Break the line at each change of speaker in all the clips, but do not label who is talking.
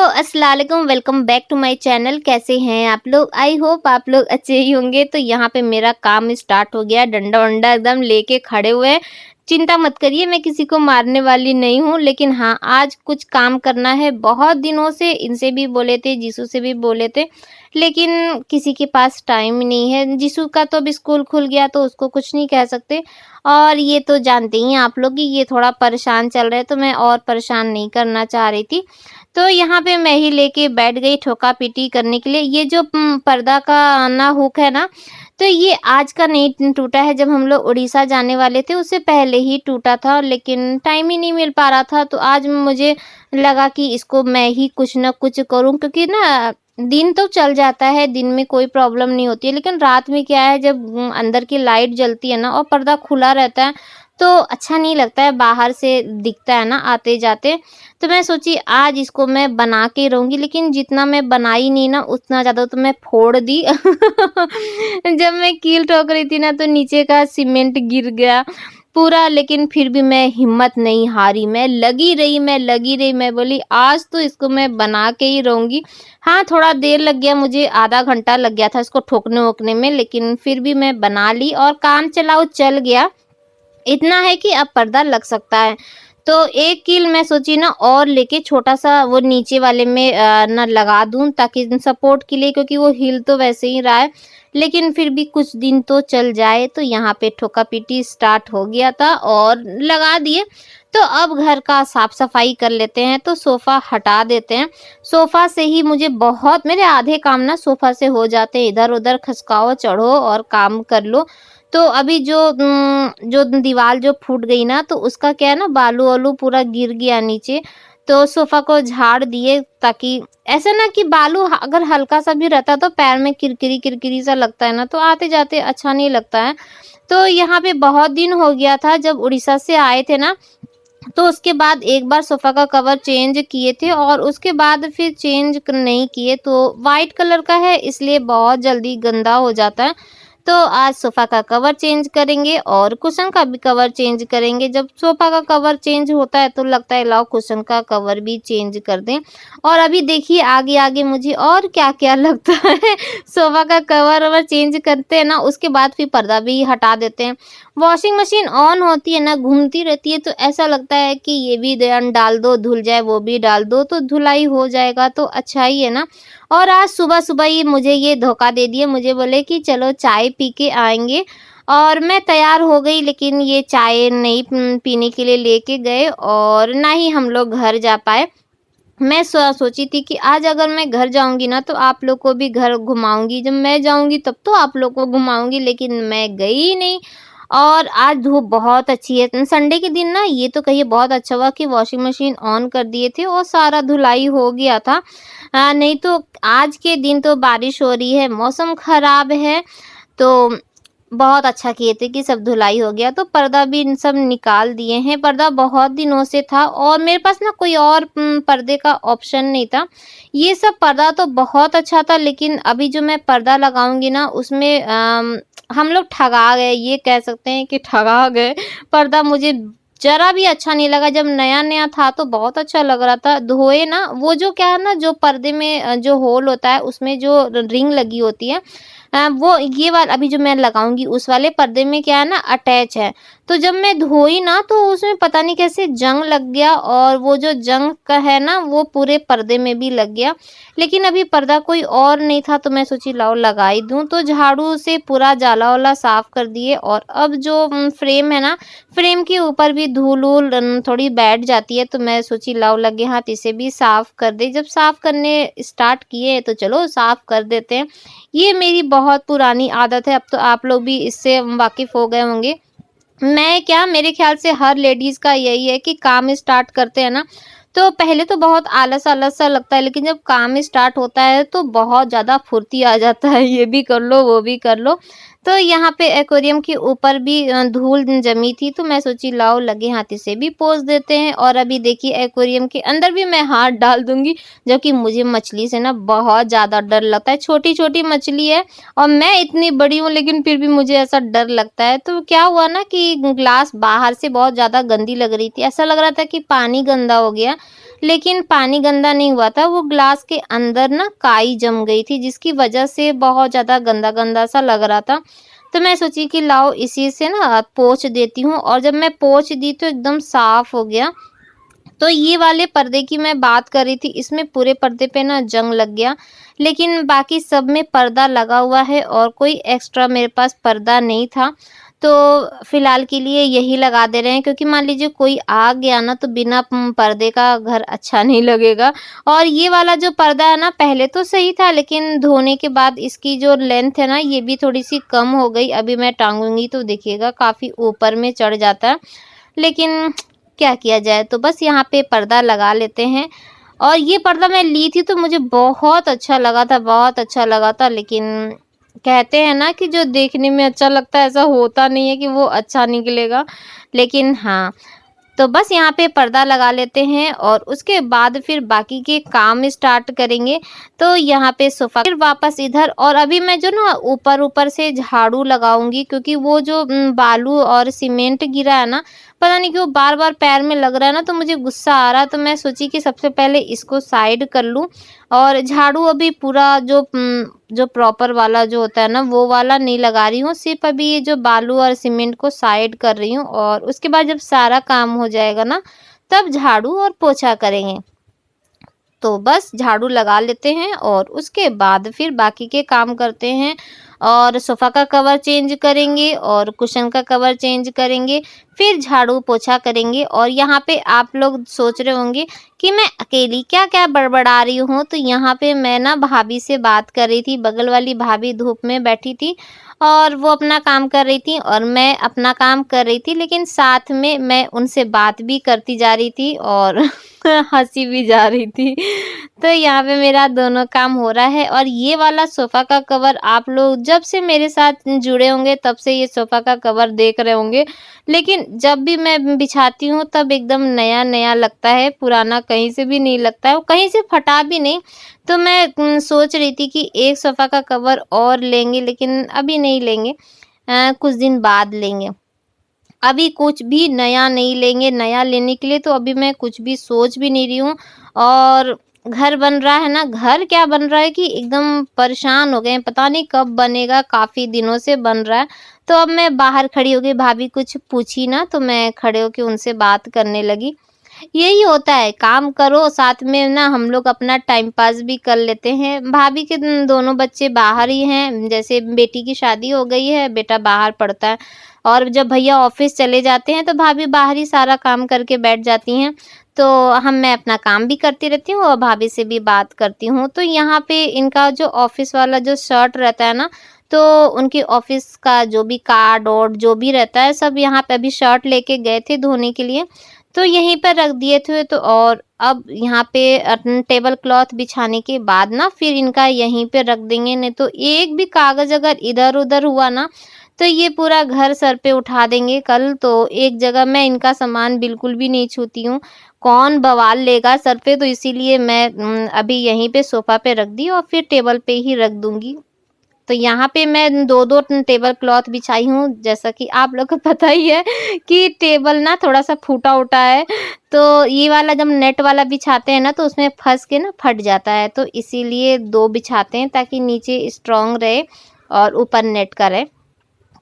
अस्सलाम वालेकुम, welcome back to my channel. कैसे हैं आप लोग? आई होप आप लोग अच्छे ही होंगे। तो यहाँ पे मेरा काम स्टार्ट हो गया, डंडा वंडा एकदम लेके खड़े हुए हैं। चिंता मत करिए, मैं किसी को मारने वाली नहीं हूँ, लेकिन हाँ आज कुछ काम करना है। बहुत दिनों से इनसे भी बोले थे, जीसू से भी बोले थे, लेकिन किसी के पास टाइम ही नहीं है। जीसू का तो अभी स्कूल खुल गया तो उसको कुछ नहीं कह सकते, और ये तो जानते ही हैं आप लोग कि ये थोड़ा परेशान चल रहे हैं, तो मैं और परेशान नहीं करना चाह रही थी। तो यहाँ पे मैं ही लेके बैठ गई ठोका-पीटी करने के लिए। ये जो पर्दा का ना हुक है ना, तो ये आज का नहीं टूटा है, जब हम लोग उड़ीसा जाने वाले थे उससे पहले ही टूटा था, लेकिन टाइम ही नहीं मिल पा रहा था। तो आज मुझे लगा कि इसको मैं ही कुछ न कुछ करूँ, क्योंकि ना दिन तो चल जाता है, दिन में कोई प्रॉब्लम नहीं होती है, लेकिन रात में क्या है, जब अंदर की लाइट जलती है ना और पर्दा खुला रहता है तो अच्छा नहीं लगता है, बाहर से दिखता है ना आते-जाते। तो मैं सोची आज इसको मैं बना के रहूँगी, लेकिन जितना मैं बनाई नहीं ना उतना ज़्यादा तो मैं फोड़ दी। जब मैं कील ठोक रही थी ना तो नीचे का सीमेंट गिर गया पूरा, लेकिन फिर भी मैं हिम्मत नहीं हारी। मैं बोली आज तो इसको मैं बना के ही रहूँगी। हाँ, थोड़ा देर लग गया मुझे, आधा घंटा लग गया था इसको ठोकने-वोकने में, लेकिन फिर भी मैं बना ली और काम चलाओ चल गया। इतना है कि अब पर्दा लग सकता है। तो एक कील मैं सोची ना और लेके छोटा-सा वो नीचे वाले में ना लगा दूँ, ताकि सपोर्ट के लिए, क्योंकि वो हिल तो वैसे ही रहा है, लेकिन फिर भी कुछ दिन तो चल जाए। तो यहाँ पे ठोका-पीटी स्टार्ट हो गया था और लगा दिए। तो अब घर का साफ-सफाई कर लेते हैं, तो सोफ़ा हटा देते हैं। सोफ़ा से ही मुझे बहुत मेरे आधे काम ना सोफ़ा से हो जाते हैं, इधर-उधर खसकाओ, चढ़ो और काम कर लो। तो अभी जो दीवार जो फूट गई ना, तो उसका क्या है ना, बालू-वालू पूरा गिर गया नीचे। तो सोफ़ा को झाड़ दिए, ताकि ऐसा ना कि बालू अगर हल्का-सा भी रहता तो पैर में किरकिरी-किरकिरी सा लगता है ना, तो आते-जाते अच्छा नहीं लगता है। तो यहाँ पे बहुत दिन हो गया था जब उड़ीसा से आए थे ना, तो उसके बाद एक बार सोफ़ा का कवर चेंज किए थे और उसके बाद फिर चेंज नहीं किए। तो वाइट कलर का है, इसलिए बहुत जल्दी गंदा हो जाता है। तो आज सोफ़ा का कवर चेंज करेंगे और कुशन का भी कवर चेंज करेंगे। जब सोफ़ा का कवर चेंज होता है तो लगता है लाओ कुशन का कवर भी चेंज कर दें। और अभी देखिए आगे-आगे मुझे और क्या-क्या लगता है। सोफ़ा का कवर-ववर चेंज करते हैं ना, उसके बाद फिर पर्दा भी हटा देते हैं। वॉशिंग मशीन ऑन होती है ना, घूमती रहती है, तो ऐसा लगता है कि ये भी डाल दो, धुल जाए, वो भी डाल दो, तो धुलाई हो जाएगा तो अच्छा ही है ना। और आज सुबह-सुबह ही मुझे ये धोखा दे दिए, मुझे बोले कि चलो चाय पी के आएँगे, और मैं तैयार हो गई, लेकिन ये चाय नहीं पीने के लिए लेके गए और ना ही हम लोग घर जा पाए। मैं सोची थी कि आज अगर मैं घर जाऊँगी ना तो आप लोग को भी घर घुमाऊँगी, जब मैं जाऊँगी तब तो आप लोग को घुमाऊँगी, लेकिन मैं गई ही नहीं। और आज धूप बहुत अच्छी है। संडे के दिन ना ये तो कहिए बहुत अच्छा हुआ कि वॉशिंग मशीन ऑन कर दिए थे और सारा धुलाई हो गया था। नहीं तो आज के दिन तो बारिश हो रही है, मौसम खराब है, तो बहुत अच्छा किए थे कि सब धुलाई हो गया। तो पर्दा भी इन सब निकाल दिए हैं। पर्दा बहुत दिनों से था और मेरे पास ना कोई और पर्दे का ऑप्शन नहीं था। ये सब पर्दा तो बहुत अच्छा था, लेकिन अभी जो मैं पर्दा लगाऊँगी ना उसमें हम लोग ठगा गए, ये कह सकते हैं कि ठगा गए। पर्दा मुझे ज़रा भी अच्छा नहीं लगा। जब नया-नया था तो बहुत अच्छा लग रहा था। धोए ना, वो जो क्या है ना, जो पर्दे में जो होल होता है उसमें जो रिंग लगी होती है, वो ये वाला अभी जो मैं लगाऊँगी उस वाले पर्दे में क्या है ना, अटैच है। तो जब मैं धोई ना तो उसमें पता नहीं कैसे जंग लग गया, और वो जो जंग का है ना वो पूरे पर्दे में भी लग गया। लेकिन अभी पर्दा कोई और नहीं था, तो मैं सोची लाओ लगा ही दूँ। तो झाड़ू से पूरा जाला-वाला साफ कर दिए, और अब जो फ्रेम है ना, फ्रेम के ऊपर भी धूल-वूल थोड़ी बैठ जाती है, तो मैं सोची लाओ लगे हाथ इसे भी साफ कर दें। जब साफ करने स्टार्ट किए तो चलो साफ कर देते हैं। ये मेरी बहुत पुरानी आदत है, अब तो आप लोग भी इससे वाकिफ़ हो गए होंगे। मैं क्या, मेरे ख़्याल से हर लेडीज़ का यही है कि काम स्टार्ट करते हैं ना, तो पहले तो बहुत आलस-आलस सा लगता है, लेकिन जब काम स्टार्ट होता है तो बहुत ज़्यादा फुर्ती आ जाता है, ये भी कर लो, वो भी कर लो। तो यहाँ पे एक्वेरियम के ऊपर भी धूल जमी थी, तो मैं सोची लाओ लगे हाथ इसे भी पोंछ देते हैं। और अभी देखिए एक्वेरियम के अंदर भी मैं हाथ डाल दूँगी, जबकि मुझे मछली से ना बहुत ज़्यादा डर लगता है। छोटी-छोटी मछली है और मैं इतनी बड़ी हूँ, लेकिन फिर भी मुझे ऐसा डर लगता है। तो क्या हुआ ना कि ग्लास बाहर से बहुत ज़्यादा गंदी लग रही थी, ऐसा लग रहा था कि पानी गंदा हो गया, लेकिन पानी गंदा नहीं हुआ था, वो ग्लास के अंदर ना काई जम गई थी, जिसकी वजह से बहुत ज़्यादा गंदा-गंदा सा लग रहा था। तो मैं सोची कि लाओ इसी से ना पोंछ देती हूँ, और जब मैं पोंछ दी तो एकदम साफ़ हो गया। तो ये वाले पर्दे की मैं बात कर रही थी, इसमें पूरे पर्दे पे ना जंग लग गया, लेकिन बाकी सब में पर्दा लगा हुआ है और कोई एक्स्ट्रा मेरे पास पर्दा नहीं था। तो फ़िलहाल के लिए यही लगा दे रहे हैं, क्योंकि मान लीजिए कोई आ गया ना तो बिना पर्दे का घर अच्छा नहीं लगेगा। और ये वाला जो पर्दा है ना, पहले तो सही था, लेकिन धोने के बाद इसकी जो लेंथ है ना, ये भी थोड़ी-सी कम हो गई। अभी मैं टाँगूँगी तो देखिएगा काफ़ी ऊपर में चढ़ जाता है। लेकिन क्या किया जाए, तो बस यहाँ पे पर्दा लगा लेते हैं। और ये पर्दा मैं ली थी तो मुझे बहुत अच्छा लगा था, बहुत अच्छा लगा था, लेकिन कहते हैं ना कि जो देखने में अच्छा लगता है, ऐसा होता नहीं है कि वो अच्छा निकलेगा। लेकिन हाँ, तो बस यहाँ पे पर्दा लगा लेते हैं और उसके बाद फिर बाकी के काम स्टार्ट करेंगे। तो यहाँ पे सोफ़ा फिर वापस इधर, और अभी मैं जो ना ऊपर-ऊपर से झाड़ू लगाऊँगी, क्योंकि वो जो बालू और सीमेंट गिरा है ना, पता नहीं क्यों बार-बार पैर में लग रहा है ना, तो मुझे गुस्सा आ रहा है। तो मैं सोची कि सबसे पहले इसको साइड कर लूँ, और झाड़ू अभी पूरा जो प्रॉपर वाला जो होता है ना, वो वाला नहीं लगा रही हूँ, सिर्फ़ अभी ये जो बालू और सीमेंट को साइड कर रही हूँ, और उसके बाद जब सारा काम हो जाएगा ना, तब झाड़ू और पोछा करेंगे। तो बस झाड़ू लगा लेते हैं और उसके बाद फिर बाकी के काम करते हैं, और सोफ़ा का कवर चेंज करेंगे और कुशन का कवर चेंज करेंगे, फिर झाड़ू पोछा करेंगे। और यहाँ पे आप लोग सोच रहे होंगे कि मैं अकेली क्या-क्या बड़बड़ा रही हूँ, तो यहाँ पे मैं ना भाभी से बात कर रही थी, बगल वाली भाभी धूप में बैठी थी और वो अपना काम कर रही थी और मैं अपना काम कर रही थी, लेकिन साथ में मैं उनसे बात भी करती जा रही थी और हँसी भी जा रही थी। तो यहाँ पे मेरा दोनों काम हो रहा है। और ये वाला सोफ़ा का कवर आप लोग जब से मेरे साथ जुड़े होंगे तब से ये सोफ़ा का कवर देख रहे होंगे, लेकिन जब भी मैं बिछाती हूँ तब एकदम नया-नया लगता है, पुराना कहीं से भी नहीं लगता है और कहीं से फटा भी नहीं। तो मैं सोच रही थी कि एक सोफ़ा का कवर और लेंगे, लेकिन अभी नहीं लेंगे, कुछ दिन बाद लेंगे। अभी कुछ भी नया नहीं लेंगे, नया लेने के लिए तो अभी मैं कुछ भी सोच भी नहीं रही हूँ। और घर बन रहा है ना, घर क्या बन रहा है कि एकदम परेशान हो गए हैं, पता नहीं कब बनेगा, काफ़ी दिनों से बन रहा है। तो अब मैं बाहर खड़ी हो गई, भाभी कुछ पूछी ना तो मैं खड़े होके उनसे बात करने लगी। यही होता है, काम करो साथ में ना, हम लोग अपना टाइम पास भी कर लेते हैं। भाभी के दोनों बच्चे बाहर ही हैं, जैसे बेटी की शादी हो गई है, बेटा बाहर पढ़ता है, और जब भैया ऑफिस चले जाते हैं तो भाभी बाहर ही सारा काम करके बैठ जाती हैं। तो मैं अपना काम भी करती रहती हूँ और भाभी से भी बात करती हूँ। तो यहाँ पे इनका जो ऑफिस वाला जो शर्ट रहता है ना, तो उनकी ऑफिस का जो भी कार्ड और जो भी रहता है सब यहाँ पे, अभी शर्ट लेके गए थे धोने के लिए, तो यहीं पर रख दिए थे। तो और अब यहाँ पे टेबल क्लॉथ बिछाने के बाद ना फिर इनका यहीं पे रख देंगे, नहीं तो एक भी कागज़ अगर इधर-उधर हुआ ना, तो ये पूरा घर सर पे उठा देंगे कल। तो एक जगह मैं इनका सामान बिल्कुल भी नहीं छूती हूँ, कौन बवाल लेगा सर पे, तो इसीलिए मैं अभी यहीं पे सोफ़ा पे रख दी और फिर टेबल पे ही रख दूँगी। तो यहाँ पे मैं 2-2 टेबल क्लॉथ बिछाई हूँ, जैसा कि आप लोग को पता ही है कि टेबल ना थोड़ा-सा फूटा-उटा है, तो ये वाला जब नेट वाला बिछाते हैं ना तो उसमें फँस के ना फट जाता है, तो इसीलिए 2 बिछाते हैं ताकि नीचे स्ट्रॉन्ग रहे और ऊपर नेट का रहे।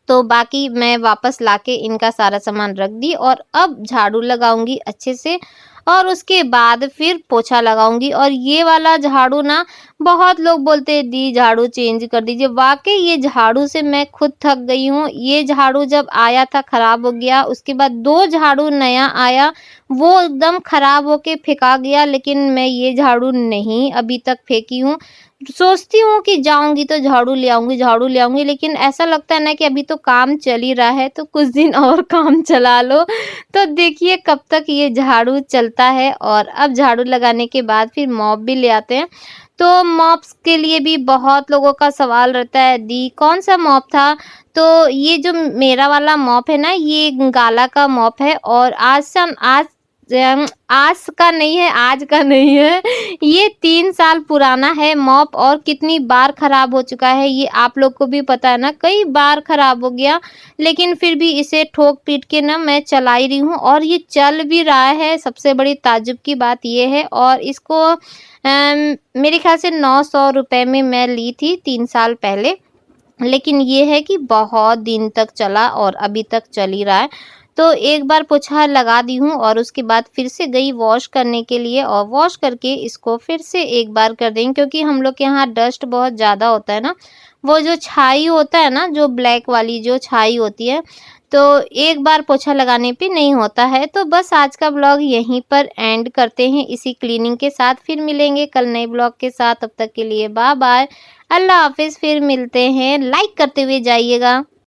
तो बाकी मैं वापस लाके इनका सारा सामान रख दी और अब झाड़ू लगाऊंगी अच्छे से, और उसके बाद फिर पोछा लगाऊंगी। और ये वाला झाड़ू ना, बहुत लोग बोलते हैं दी झाड़ू चेंज कर दीजिए, वाकई ये झाड़ू से मैं खुद थक गई हूँ। ये झाड़ू जब आया था खराब हो गया, उसके बाद 2 झाड़ू नया आया, वो एकदम खराब होके फेंका गया, लेकिन मैं ये झाड़ू नहीं अभी तक फेंकी हूँ। सोचती हूँ कि जाऊँगी तो झाड़ू ले आऊँगी, लेकिन ऐसा लगता है ना कि अभी तो काम चल ही रहा है, तो कुछ दिन और काम चला लो। तो देखिए कब तक ये झाड़ू चलता है। और अब झाड़ू लगाने के बाद फिर मॉप भी ले आते हैं। तो मॉप्स के लिए भी बहुत लोगों का सवाल रहता है, दी कौन-सा मॉप था? तो ये जो मेरा वाला मॉप है ना, ये गाला का मॉप है, और आज आज का नहीं है, आज का नहीं है, ये 3 साल पुराना है मॉप और कितनी बार खराब हो चुका है ये आप लोग को भी पता है ना, कई बार खराब हो गया। लेकिन फिर भी इसे ठोक-पीट के ना मैं चला ही रही हूँ और ये चल भी रहा है, सबसे बड़ी ताज्जुब की बात ये है। और इसको मेरे ख़्याल से 900 रुपए में मैं ली थी 3 साल पहले। लेकिन ये है कि बहुत दिन तक चला और अभी तक चल ही रहा है। तो एक बार पोछा लगा दी हूँ और उसके बाद फिर से गई वॉश करने के लिए और वॉश करके इसको फिर से एक बार कर देंगे, क्योंकि हम लोग के यहाँ डस्ट बहुत ज़्यादा होता है ना, वो जो छाई होता है ना, जो ब्लैक वाली जो छाई होती है, तो एक बार पोछा लगाने पे नहीं होता है। तो बस आज का ब्लॉग यहीं पर एंड करते हैं इसी क्लीनिंग के साथ। फिर मिलेंगे कल नए ब्लॉग के साथ, तब तक के लिए बाय बाय, अल्लाह हाफ़िज़। फिर मिलते हैं, लाइक करते हुए जाइएगा।